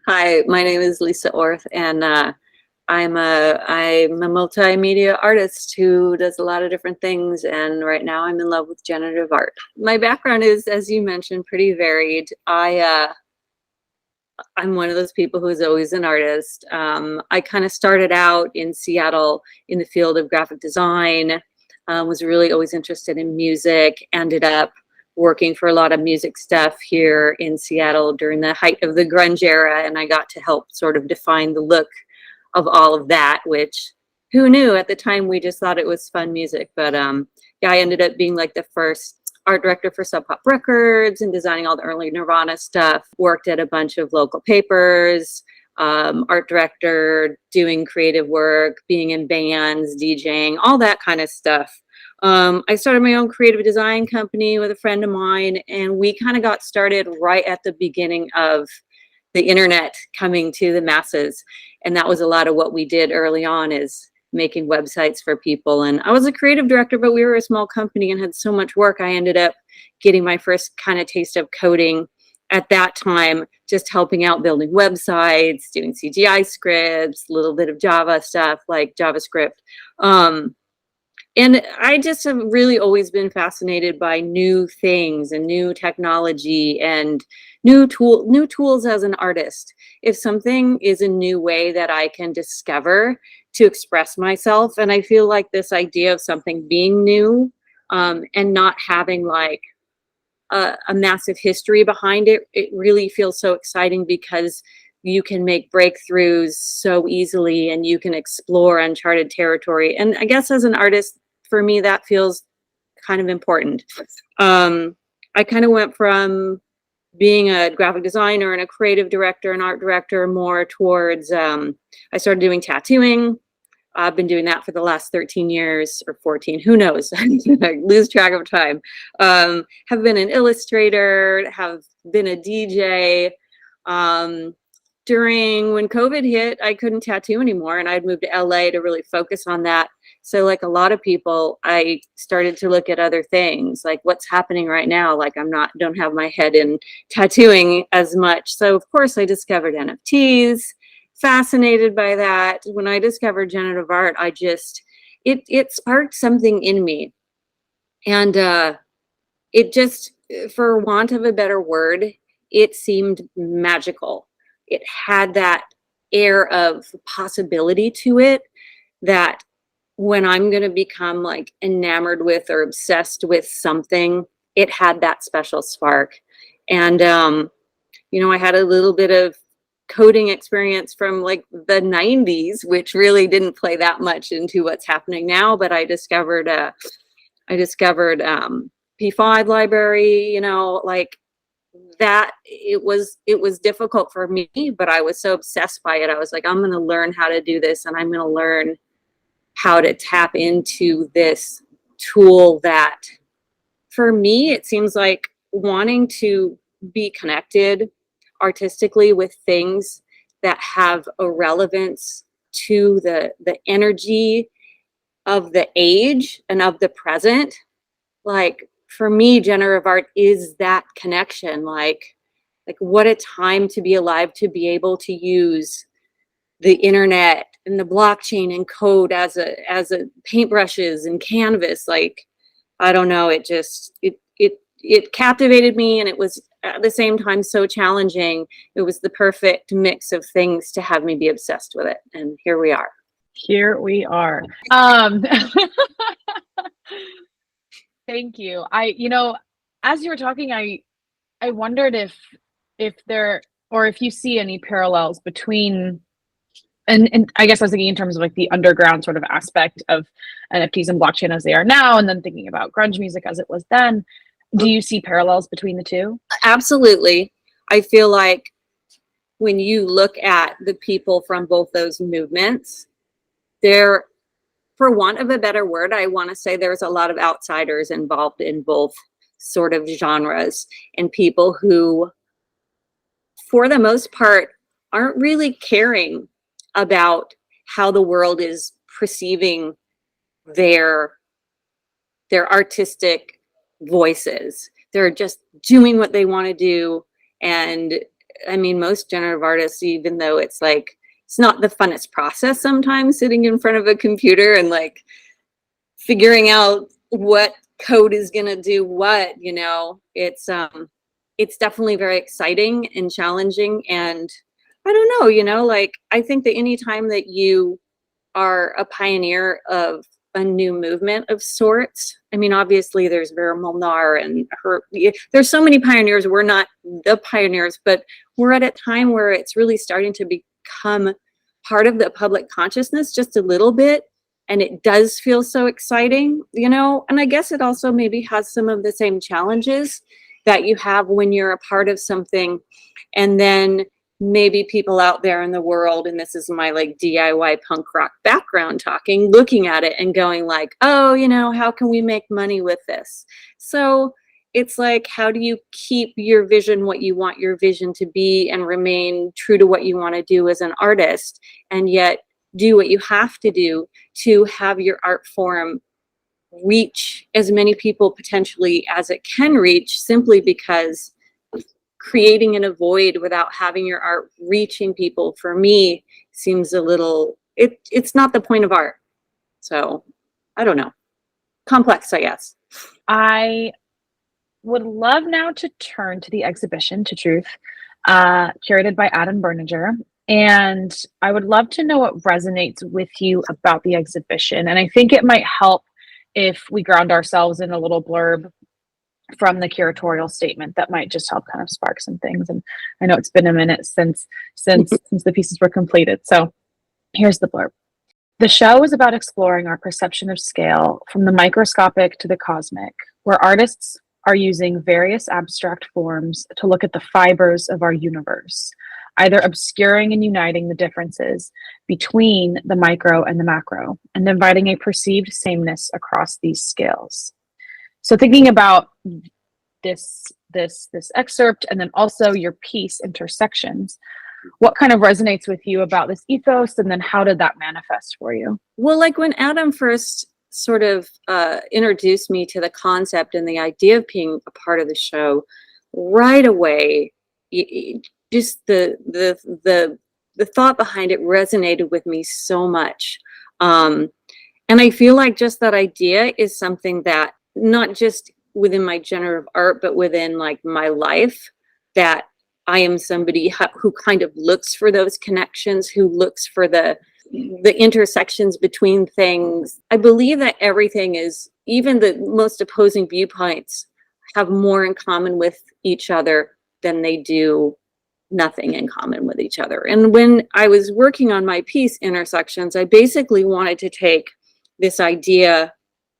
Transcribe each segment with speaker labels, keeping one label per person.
Speaker 1: Hi, my name is Lisa Orth, and I'm a multimedia artist who does a lot of different things. And right now, I'm in love with generative art. My background is, as you mentioned, pretty varied. I'm one of those people who's always an artist. I kind of started out in Seattle in the field of graphic design. Was really always interested in music. Ended up working for a lot of music stuff here in Seattle during the height of the grunge era, and I got to help sort of define the look of all of that, which who knew at the time. We just thought it was fun music. But yeah, I ended up being like the first art director for Sub Pop Records and designing all the early Nirvana stuff. Worked at a bunch of local papers, art director, doing creative work, being in bands, DJing, all that kind of stuff. I started my own creative design company with a friend of mine, and we kind of got started right at the beginning of the internet coming to the masses. And that was a lot of what we did early on, is making websites for people. And I was a creative director, but we were a small company and had so much work. I ended up getting my first kind of taste of coding at that time, just helping out building websites, doing CGI scripts, a little bit of Java stuff like JavaScript. And I just have really always been fascinated by new things and new technology and new tools as an artist. If something is a new way that I can discover to express myself, and I feel like this idea of something being new, and not having like a massive history behind it, it really feels so exciting because you can make breakthroughs so easily and you can explore uncharted territory. And I guess as an artist, for me, that feels kind of important. I kind of went from being a graphic designer and a creative director and art director more towards, I started doing tattooing. I've been doing that for the last 13 years or 14, who knows? I lose track of time. Have been an illustrator, have been a DJ. During when COVID hit, I couldn't tattoo anymore, and I'd moved to LA to really focus on that. So like a lot of people, I started to look at other things, like what's happening right now. Like don't have my head in tattooing as much. So of course I discovered NFTs, fascinated by that. When I discovered generative art, it sparked something in me. And it just, for want of a better word, it seemed magical. It had that air of possibility to it that when I'm going to become like enamored with or obsessed with something, it had that special spark. And, I had a little bit of coding experience from like the 90s, which really didn't play that much into what's happening now. But I discovered P5 library, like that. It was difficult for me, but I was so obsessed by it. I was like, I'm going to learn how to do this, and I'm going to learn how to tap into this tool that, for me, it seems like wanting to be connected artistically with things that have a relevance to the energy of the age and of the present. Like for me, generative art is that connection. Like what a time to be alive, to be able to use the internet and the blockchain and code as a paintbrushes and canvas. Like, I don't know, it captivated me, and it was at the same time so challenging. It was the perfect mix of things to have me be obsessed with it, and here we are.
Speaker 2: Here we are. Thank you. As you were talking, I wondered if there, or if you see any parallels between, and I guess I was thinking in terms of like the underground sort of aspect of NFTs and blockchain as they are now, and then thinking about grunge music as it was then. Do you see parallels between the two?
Speaker 1: Absolutely. I feel like when you look at the people from both those movements, there, for want of a better word, I want to say there's a lot of outsiders involved in both sort of genres, and people who, for the most part, aren't really caring about how the world is perceiving their artistic voices. They're just doing what they want to do, and I mean, most generative artists, even though it's like, it's not the funnest process sometimes sitting in front of a computer and like figuring out what code is going to do what, you know, it's definitely very exciting and challenging. And I don't know, you know, like, I think that anytime that you are a pioneer of a new movement of sorts, I mean, obviously there's Vera Molnar and her, there's so many pioneers. We're not the pioneers, but we're at a time where it's really starting to become part of the public consciousness just a little bit. And it does feel so exciting, you know, and I guess it also maybe has some of the same challenges that you have when you're a part of something. And then maybe people out there in the world, and this is my like DIY punk rock background talking, looking at it and going like, oh, you know, how can we make money with this? So it's like, how do you keep your vision, what you want your vision to be, and remain true to what you want to do as an artist, and yet do what you have to do to have your art form reach as many people potentially as it can reach, simply because creating in a void without having your art reaching people, for me, seems a little, it's not the point of art. So I don't know, complex, I guess.
Speaker 2: I would love now to turn to the exhibition, To Truth, curated by Adam Berninger. And I would love to know what resonates with you about the exhibition. And I think it might help if we ground ourselves in a little blurb from the curatorial statement that might just help kind of spark some things. And I know it's been a minute since the pieces were completed. So here's the blurb. The show is about exploring our perception of scale, from the microscopic to the cosmic, where artists are using various abstract forms to look at the fibers of our universe, either obscuring and uniting the differences between the micro and the macro, and inviting a perceived sameness across these scales. So thinking about this excerpt, and then also your piece, Intersections, what kind of resonates with you about this ethos, and then how did that manifest for you?
Speaker 1: Well, like when Adam first sort of introduced me to the concept and the idea of being a part of the show, right away, just the thought behind it resonated with me so much. And I feel like just that idea is something that, not just within my generative art, but within like my life, that I am somebody who kind of looks for those connections, who looks for the intersections between things. I believe that everything is, even the most opposing viewpoints, have more in common with each other than they do nothing in common with each other. And when I was working on my piece, Intersections, I basically wanted to take this idea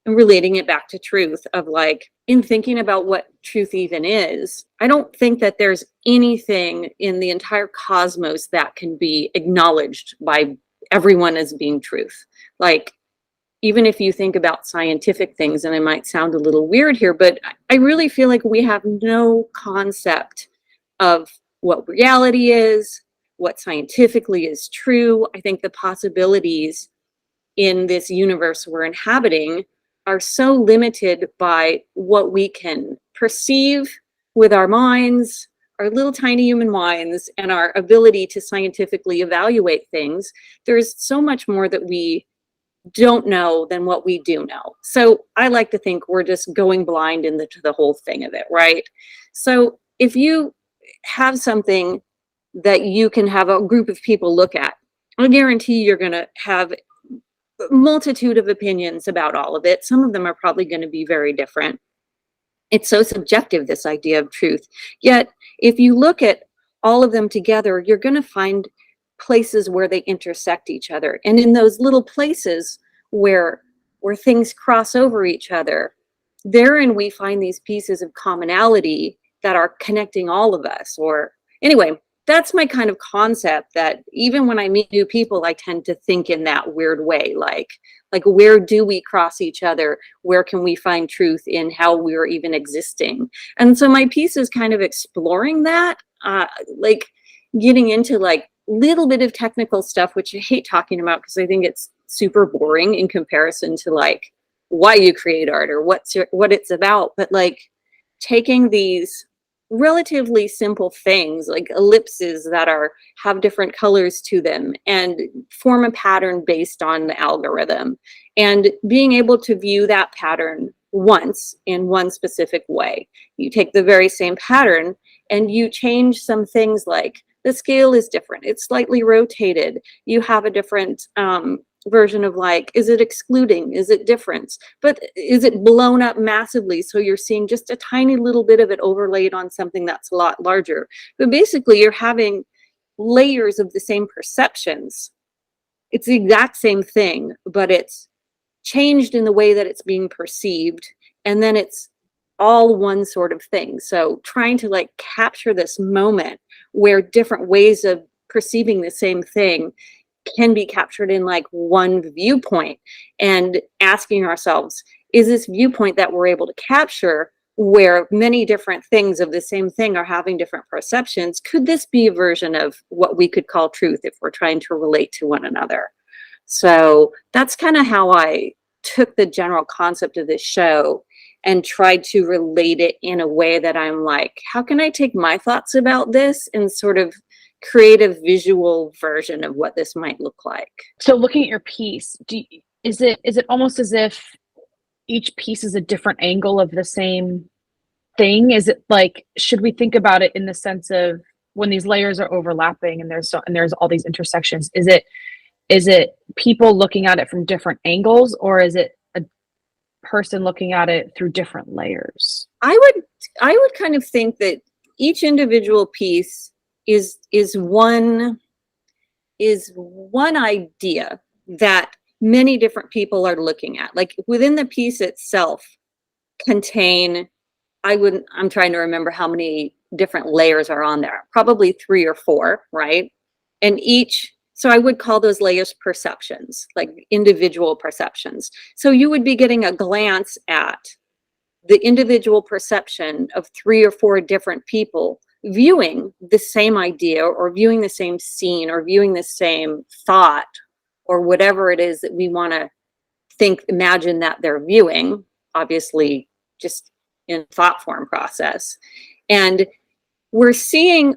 Speaker 1: and relating it back to truth, of like, in thinking about what truth even is, I don't think that there's anything in the entire cosmos that can be acknowledged by everyone as being truth. Like, even if you think about scientific things, and I might sound a little weird here, but I really feel like we have no concept of what reality is, what scientifically is true. I think the possibilities in this universe we're inhabiting are so limited by what we can perceive with our minds, our little tiny human minds, and our ability to scientifically evaluate things. There's so much more that we don't know than what we do know. So I like to think we're just going blind into the whole thing of it, right? So if you have something that you can have a group of people look at, I guarantee you're going to have multitude of opinions about all of it. Some of them are probably going to be very different. It's so subjective, this idea of truth. Yet, if you look at all of them together, you're going to find places where they intersect each other. And in those little places where things cross over each other, therein we find these pieces of commonality that are connecting all of us. Or anyway, that's my kind of concept, that even when I meet new people, I tend to think in that weird way, like where do we cross each other? Where can we find truth in how we're even existing? And so my piece is kind of exploring that, like getting into like little bit of technical stuff, which I hate talking about because I think it's super boring in comparison to like why you create art or what it's about. But like taking these relatively simple things like ellipses that have different colors to them and form a pattern based on the algorithm, and being able to view that pattern once in one specific way. You take the very same pattern and you change some things, like the scale is different, it's slightly rotated, you have a different version of, like, is it excluding, is it difference, but is it blown up massively, so you're seeing just a tiny little bit of it overlaid on something that's a lot larger. But basically you're having layers of the same perceptions. It's the exact same thing, but it's changed in the way that it's being perceived, and then it's all one sort of thing. So trying to like capture this moment where different ways of perceiving the same thing can be captured in like one viewpoint, and asking ourselves, is this viewpoint that we're able to capture, where many different things of the same thing are having different perceptions, could this be a version of what we could call truth if we're trying to relate to one another? So that's kind of how I took the general concept of this show and tried to relate it in a way that I'm like, how can I take my thoughts about this and sort of create a visual version of what this might look like?
Speaker 2: So looking at your piece, is it almost as if each piece is a different angle of the same thing? Is it like, should we think about it in the sense of when these layers are overlapping and there's all these intersections, is it people looking at it from different angles, or is it a person looking at it through different layers?
Speaker 1: I would kind of think that each individual piece is one idea that many different people are looking at. Like within the piece itself contain, I'm trying to remember how many different layers are on there, probably 3 or 4, right? And so I would call those layers perceptions, like individual perceptions. So you would be getting a glance at the individual perception of 3 or 4 different people viewing the same idea, or viewing the same scene, or viewing the same thought, or whatever it is that we want to imagine that they're viewing, obviously just in thought form process. And we're seeing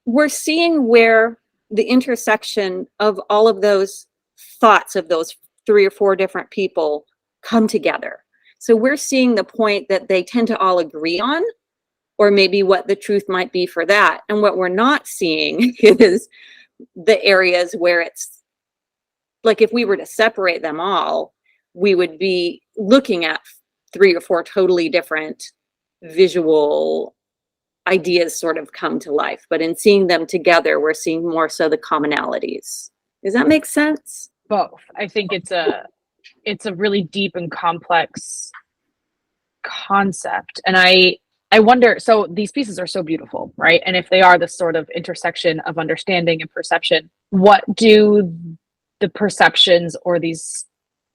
Speaker 1: where the intersection of all of those thoughts of those 3 or 4 different people come together. So we're seeing the point that they tend to all agree on, or maybe what the truth might be for that. And what we're not seeing is the areas where it's like, if we were to separate them all, we would be looking at 3 or 4 totally different visual ideas sort of come to life. But in seeing them together, we're seeing more so the commonalities. Does that make sense?
Speaker 2: Both. I think it's a really deep and complex concept. And I wonder, so these pieces are so beautiful, right? And if they are this sort of intersection of understanding and perception, what do the perceptions or these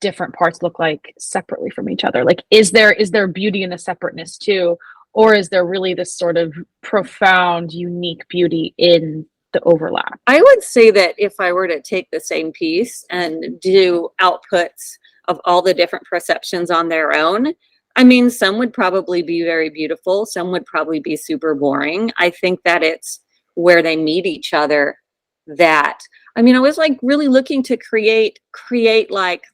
Speaker 2: different parts look like separately from each other? Like, is there beauty in the separateness too? Or is there really this sort of profound, unique beauty in the overlap?
Speaker 1: I would say that if I were to take the same piece and do outputs of all the different perceptions on their own, I mean, some would probably be very beautiful. Some would probably be super boring. I think that it's where they meet each other that, I mean, I was like really looking to create like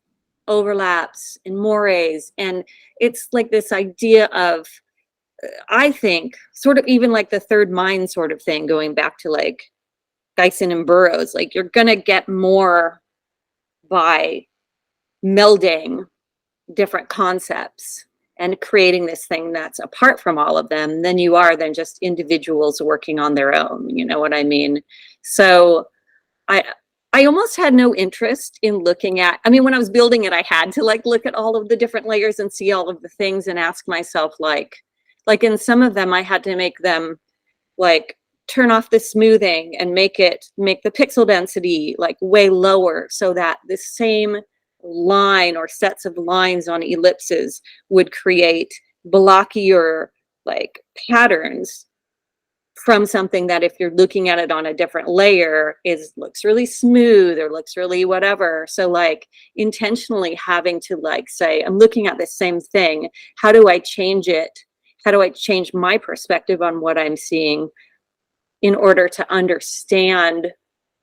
Speaker 1: overlaps and mores. And it's like this idea of, I think, sort of even like the third mind sort of thing, going back to like Dyson and Burroughs, like you're going to get more by melding different concepts and creating this thing that's apart from all of them than you are than just individuals working on their own. You know what I mean? So I almost had no interest in looking at, I mean, when I was building it, I had to like look at all of the different layers and see all of the things and ask myself, like in some of them, I had to make them like turn off the smoothing and make the pixel density like way lower, so that the same line or sets of lines on ellipses would create blockier like patterns from something that, if you're looking at it on a different layer, looks really smooth or looks really whatever. So like intentionally having to like say, I'm looking at the same thing, how do I change it? how do I change my perspective on what I'm seeing in order to understand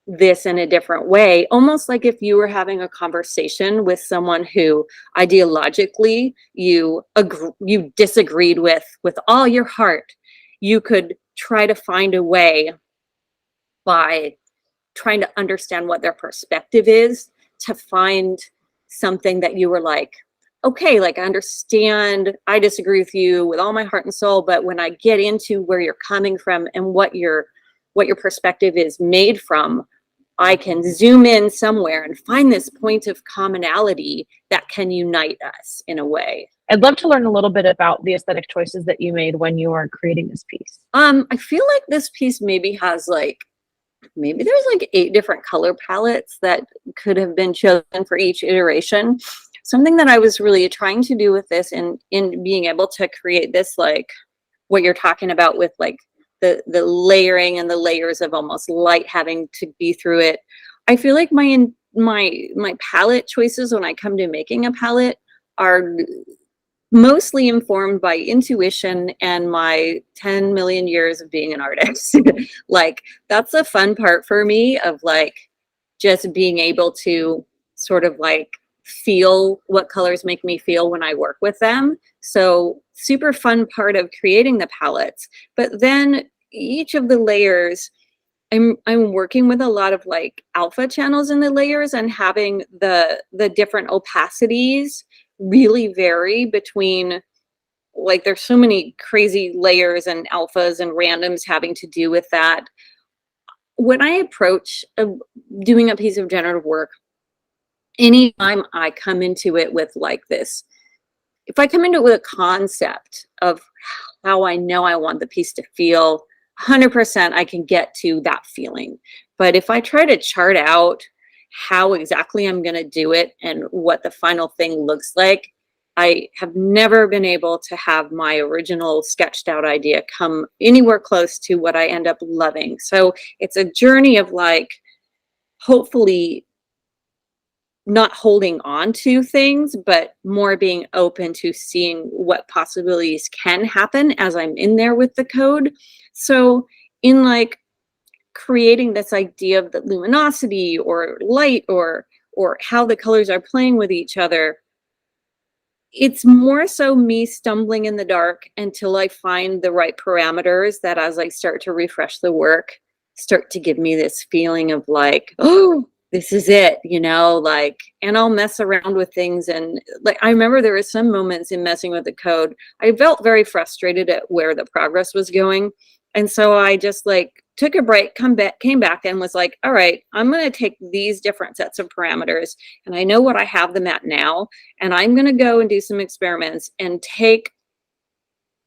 Speaker 1: this in a different way, almost like if you were having a conversation with someone who ideologically you disagreed with all your heart. You could try to find a way by trying to understand what their perspective is to find something that you were like, okay, like I understand, I disagree with you with all my heart and soul, but when I get into where you're coming from and what your perspective is made from, I can zoom in somewhere and find this point of commonality that can unite us in a way.
Speaker 2: I'd love to learn a little bit about the aesthetic choices that you made when you were creating this piece.
Speaker 1: I feel like this piece maybe has maybe there's 8 different color palettes that could have been chosen for each iteration. Something that I was really trying to do with this in being able to create this, like what you're talking about with like the layering and the layers of almost light having to be through it. I feel like my palette choices when I come to making a palette are mostly informed by intuition and my 10 million years of being an artist. Like that's the fun part for me of like just being able to sort of like feel what colors make me feel when I work with them. So super fun part of creating the palettes. But then each of the layers, I'm working with a lot of like alpha channels in the layers and having the different opacities really vary between, like there's so many crazy layers and alphas and randoms having to do with that. When I approach doing a piece of generative work, anytime I come into it with like this, if I come into it with a concept of how I know I want the piece to feel, 100% I can get to that feeling. But if I try to chart out how exactly I'm going to do it and what the final thing looks like, I have never been able to have my original sketched out idea come anywhere close to what I end up loving. So it's a journey of like, hopefully not holding on to things, but more being open to seeing what possibilities can happen as I'm in there with the code. So in like creating this idea of the luminosity or light or how the colors are playing with each other, it's more so me stumbling in the dark until I find the right parameters that as I start to refresh the work, start to give me this feeling of like, oh, this is it, you know, like, and I'll mess around with things. And like, I remember there were some moments in messing with the code, I felt very frustrated at where the progress was going. And so I just like took a break, came back and was like, all right, I'm going to take these different sets of parameters and I know what I have them at now. And I'm going to go and do some experiments and take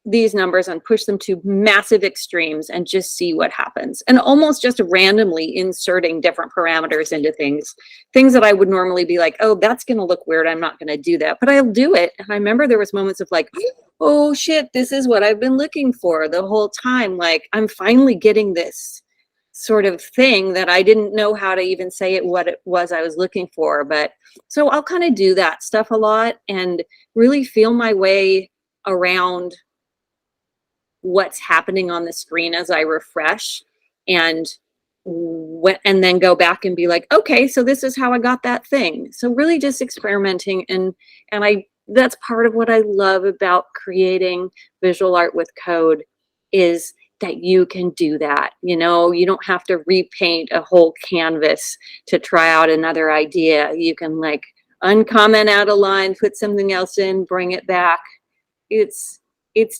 Speaker 1: these numbers and push them to massive extremes and just see what happens. And almost just randomly inserting different parameters into things that I would normally be like, oh, that's going to look weird, I'm not going to do that. But I'll do it. And I remember there was moments of like, oh shit, this is what I've been looking for the whole time. Like I'm finally getting this sort of thing that I didn't know how to even say it, what it was I was looking for. But so I'll kind of do that stuff a lot and really feel my way around what's happening on the screen as I refresh and then go back and be like, okay, so this is how I got that thing. So really just experimenting and that's part of what I love about creating visual art with code is that you can do that. You know, you don't have to repaint a whole canvas to try out another idea. You can like uncomment out a line, put something else in, bring it back. It's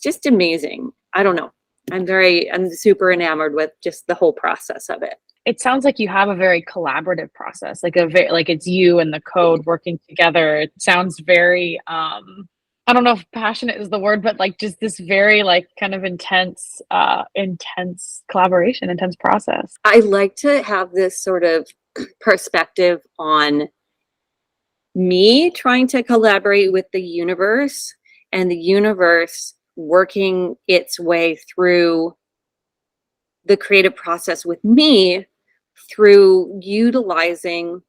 Speaker 1: just amazing. I don't know. I'm super enamored with just the whole process of it.
Speaker 2: It sounds like you have a very collaborative process, like like it's you and the code working together. It sounds very, I don't know if passionate is the word, but like just this very like kind of intense collaboration, intense process.
Speaker 1: I like to have this sort of perspective on me trying to collaborate with the universe and the universe working its way through the creative process with me through utilizing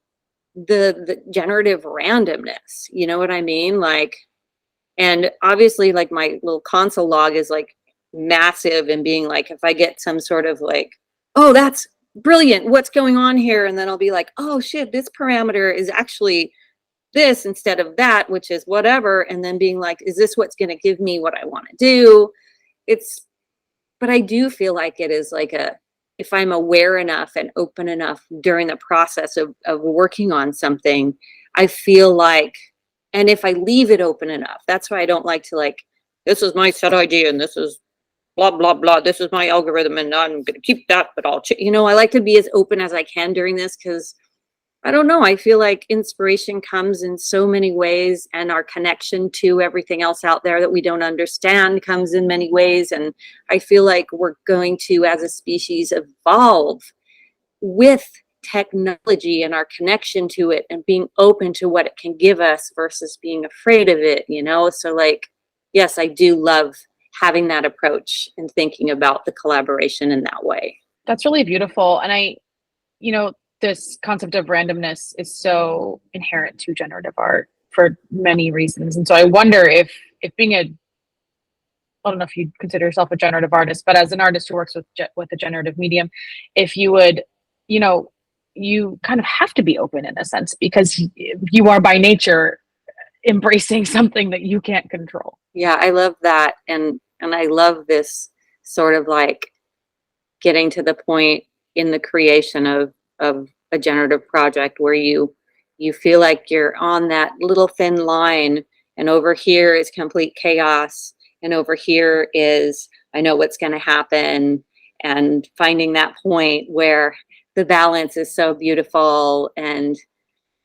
Speaker 1: the generative randomness. You know what I mean? Like And obviously, like, my little console log is like massive, and being like, if I get some sort of like, oh, that's brilliant, what's going on here? And then I'll be like, oh shit, this parameter is actually this instead of that, which is whatever. And then being like, is this what's going to give me what I want to do? It's, but I do feel like it is like a, if I'm aware enough and open enough during the process of working on something, I feel like, and if I leave it open enough, that's why I don't like to like, this is my set idea and this is blah, blah, blah. This is my algorithm and I'm going to keep that, but I'll, you know, I like to be as open as I can during this, because I don't know, I feel like inspiration comes in so many ways, and our connection to everything else out there that we don't understand comes in many ways. And I feel like we're going to, as a species, evolve with technology and our connection to it and being open to what it can give us versus being afraid of it, you know? So like, yes, I do love having that approach and thinking about the collaboration in that way.
Speaker 2: That's really beautiful. And this concept of randomness is so inherent to generative art for many reasons. And so I wonder if being I don't know if you consider yourself a generative artist, but as an artist who works with a generative medium, if you would, you kind of have to be open in a sense, because you are by nature embracing something that you can't control.
Speaker 1: Yeah, I love that. And I love this sort of like getting to the point in the creation of a generative project where you feel like you're on that little thin line, and over here is complete chaos, and over here is, I know what's going to happen, and finding that point where the balance is so beautiful, and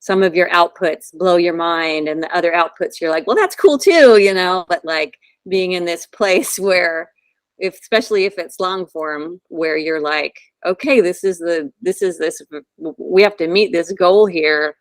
Speaker 1: some of your outputs blow your mind and the other outputs you're like, well, that's cool too, you know. But like being in this place where, especially if it's long form, where you're like, okay, this is this, we have to meet this goal here,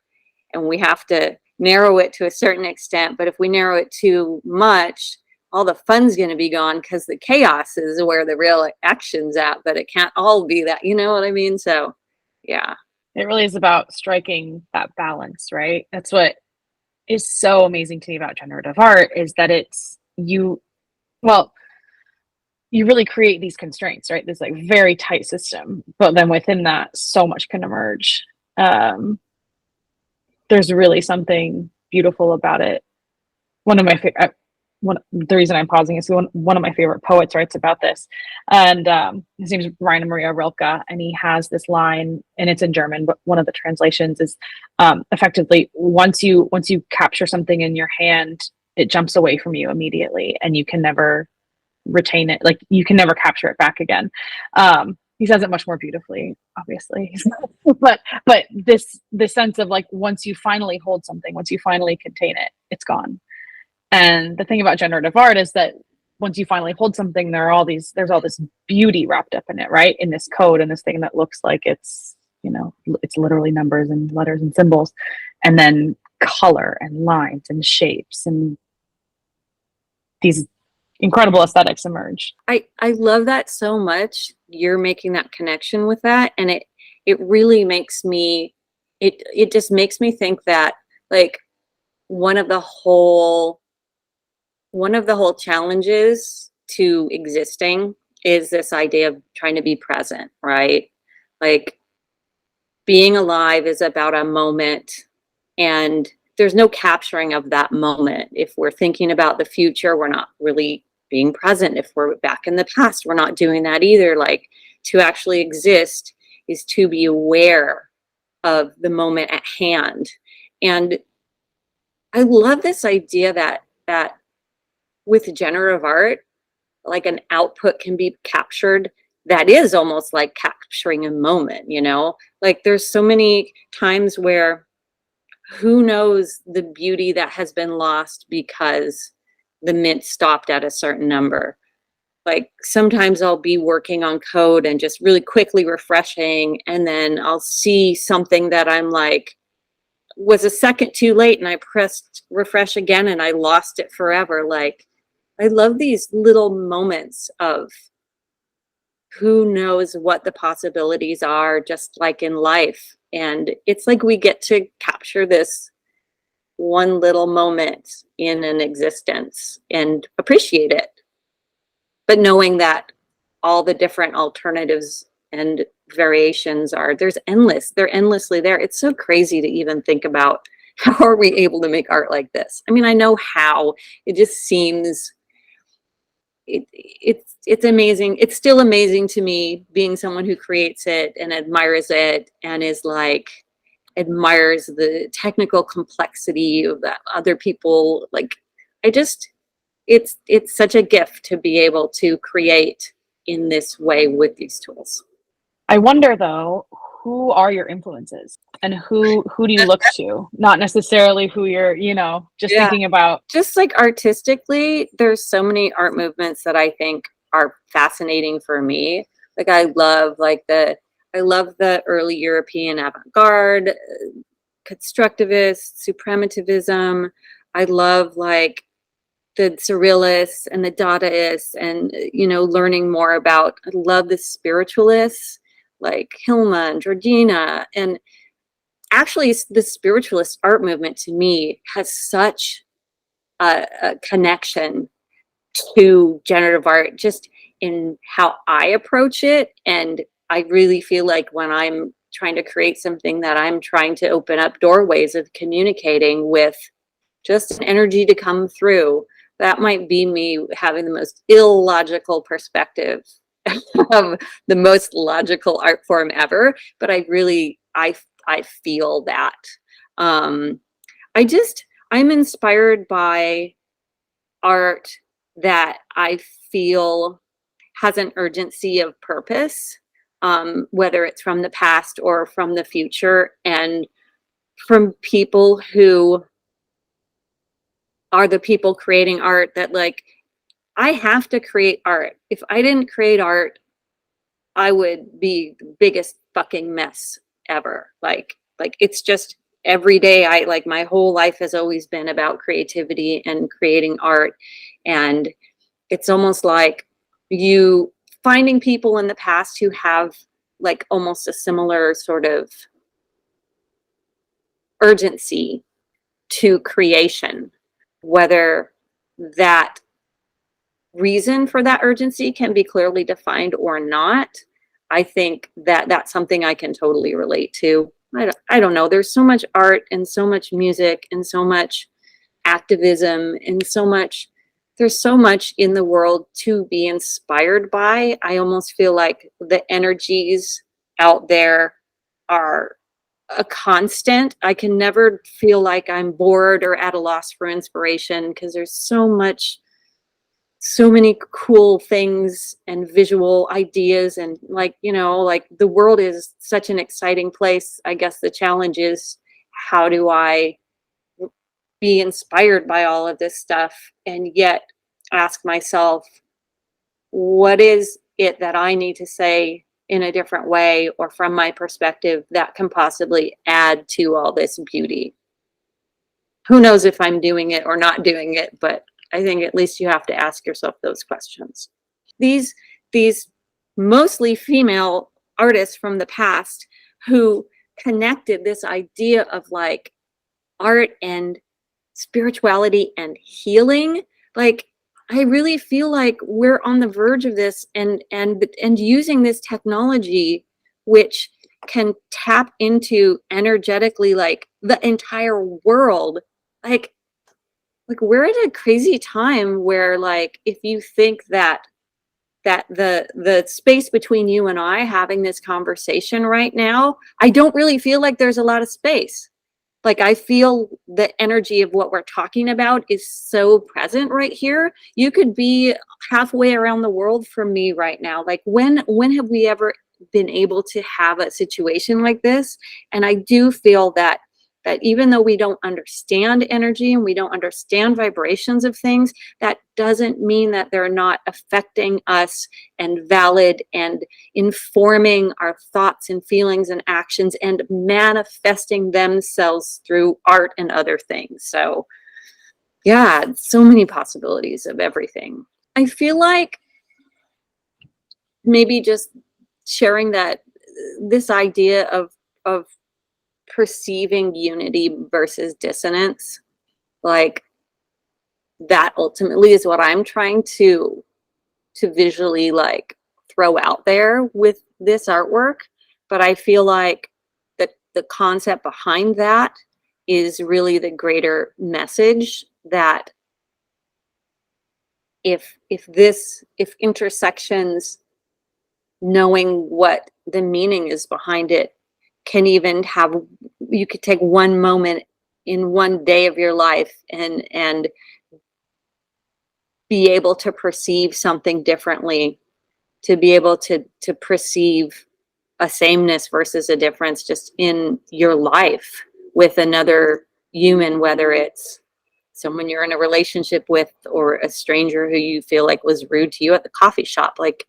Speaker 1: and we have to narrow it to a certain extent. But if we narrow it too much, all the fun's going to be gone, because the chaos is where the real action's at. But it can't all be that, you know what I mean? So yeah,
Speaker 2: it really is about striking that balance, right? That's what is so amazing to me about generative art, is that you really create these constraints, right? This like very tight system, but then within that, so much can emerge. There's really something beautiful about it. One of my favorite, the reason I'm pausing is one of my favorite poets writes about this, and his name is Rainer Maria Rilke, and he has this line, and it's in German, but one of the translations is effectively, once you capture something in your hand, it jumps away from you immediately, and you can never retain it, like you can never capture it back again. He says it much more beautifully, obviously, but this sense of like, once you finally hold something, once you finally contain it, it's gone. And the thing about generative art is that once you finally hold something, there's all this beauty wrapped up in it, right? In this code and this thing that looks like it's literally numbers and letters and symbols, and then color and lines and shapes, and these incredible aesthetics emerge.
Speaker 1: I love that so much. You're making that connection with that, and it really makes me, it just makes me think that like one of the whole challenges to existing is this idea of trying to be present, right? Like being alive is about a moment, and there's no capturing of that moment. If we're thinking about the future, we're not really being present. If we're back in the past, we're not doing that either. Like to actually exist is to be aware of the moment at hand. And I love this idea that with generative art, like an output can be captured that is almost like capturing a moment, you know? Like there's so many times where who knows the beauty that has been lost because the mint stopped at a certain number. Like sometimes I'll be working on code and just really quickly refreshing, and then I'll see something that I'm like, was a second too late, and I pressed refresh again and I lost it forever. Like I love these little moments of who knows what the possibilities are, just like in life. And it's like we get to capture this one little moment in an existence and appreciate it. But knowing that all the different alternatives and variations they're endlessly there. It's so crazy to even think about, how are we able to make art like this? I mean, I know how, it just seems, it's amazing. It's still amazing to me, being someone who creates it and admires it and is like, admires the technical complexity of that other people. Like, it's such a gift to be able to create in this way with these tools.
Speaker 2: I wonder though, who are your influences and who do you look to? Not necessarily who you're, just
Speaker 1: Yeah.
Speaker 2: thinking about.
Speaker 1: Just like artistically, there's so many art movements that I think are fascinating for me. Like I love the early European avant-garde, constructivist, supremativism. I love like the surrealists and the Dadaists, and learning more about. I love the spiritualists like Hilma and Georgina. And actually, the spiritualist art movement to me has such a connection to generative art, just in how I approach it. And I really feel like when I'm trying to create something, that I'm trying to open up doorways of communicating with just an energy to come through. That might be me having the most illogical perspective of the most logical art form ever, but I feel that. I'm inspired by art that I feel has an urgency of purpose, whether it's from the past or from the future, and from people who are the people creating art, that like, I have to create art. If I didn't create art, I would be the biggest fucking mess ever. Like it's just every day. My whole life has always been about creativity and creating art. And it's almost like you finding people in the past who have like almost a similar sort of urgency to creation, whether that reason for that urgency can be clearly defined or not. I think that that's something I can totally relate to. I don't know. There's so much art and so much music and so much activism and there's so much in the world to be inspired by. I almost feel like the energies out there are a constant. I can never feel like I'm bored or at a loss for inspiration, because there's so many cool things and visual ideas, and like the world is such an exciting place. I guess the challenge is, how do I be inspired by all of this stuff and yet ask myself, what is it that I need to say in a different way or from my perspective that can possibly add to all this beauty? Who knows if I'm doing it or not doing it, but I think at least you have to ask yourself those questions. These mostly female artists from the past who connected this idea of like art and spirituality and healing. Like, I really feel like we're on the verge of this, and using this technology, which can tap into energetically like the entire world. Like we're at a crazy time where, like, if you think that the space between you and I having this conversation right now, I don't really feel like there's a lot of space. Like, I feel the energy of what we're talking about is so present right here. You could be halfway around the world from me right now. Like, when have we ever been able to have a situation like this? And I do feel that even though we don't understand energy and we don't understand vibrations of things, that doesn't mean that they're not affecting us and valid and informing our thoughts and feelings and actions and manifesting themselves through art and other things. So yeah, so many possibilities of everything. I feel like maybe just sharing that this idea of perceiving unity versus dissonance. like that ultimately is what I'm trying to visually like throw out there with this artwork. But I feel like that the concept behind that is really the greater message, that if intersections, knowing what the meaning is behind it, can even have, you could take one moment in one day of your life and be able to perceive something differently, to be able to perceive a sameness versus a difference just in your life with another human, whether it's someone you're in a relationship with or a stranger who you feel like was rude to you at the coffee shop. Like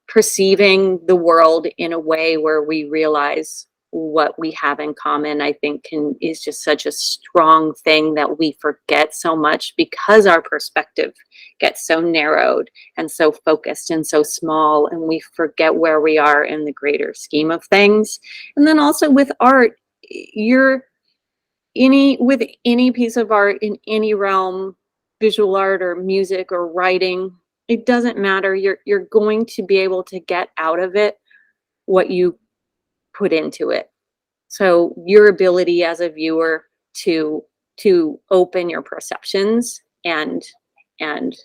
Speaker 1: perceiving the world in a way where we realize what we have in common, I think is just such a strong thing that we forget so much, because our perspective gets so narrowed and so focused and so small, and we forget where we are in the greater scheme of things. And then also with art, with any piece of art in any realm, visual art or music or writing, it doesn't matter. You're going to be able to get out of it what you put into it. So your ability as a viewer to open your perceptions and and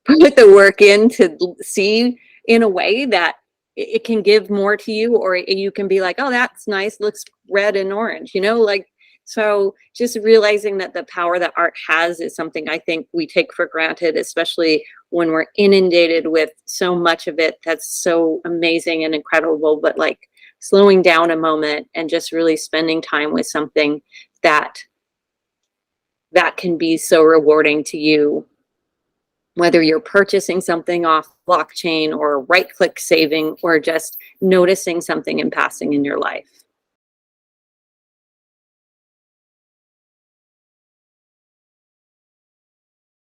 Speaker 1: put the work in to see in a way that it can give more to you, or you can be like, oh, that's nice, looks red and orange, like. So just realizing that the power that art has is something I think we take for granted, especially when we're inundated with so much of it that's so amazing and incredible. But like slowing down a moment and just really spending time with something that can be so rewarding to you, whether you're purchasing something off blockchain or right-click saving or just noticing something in passing in your life.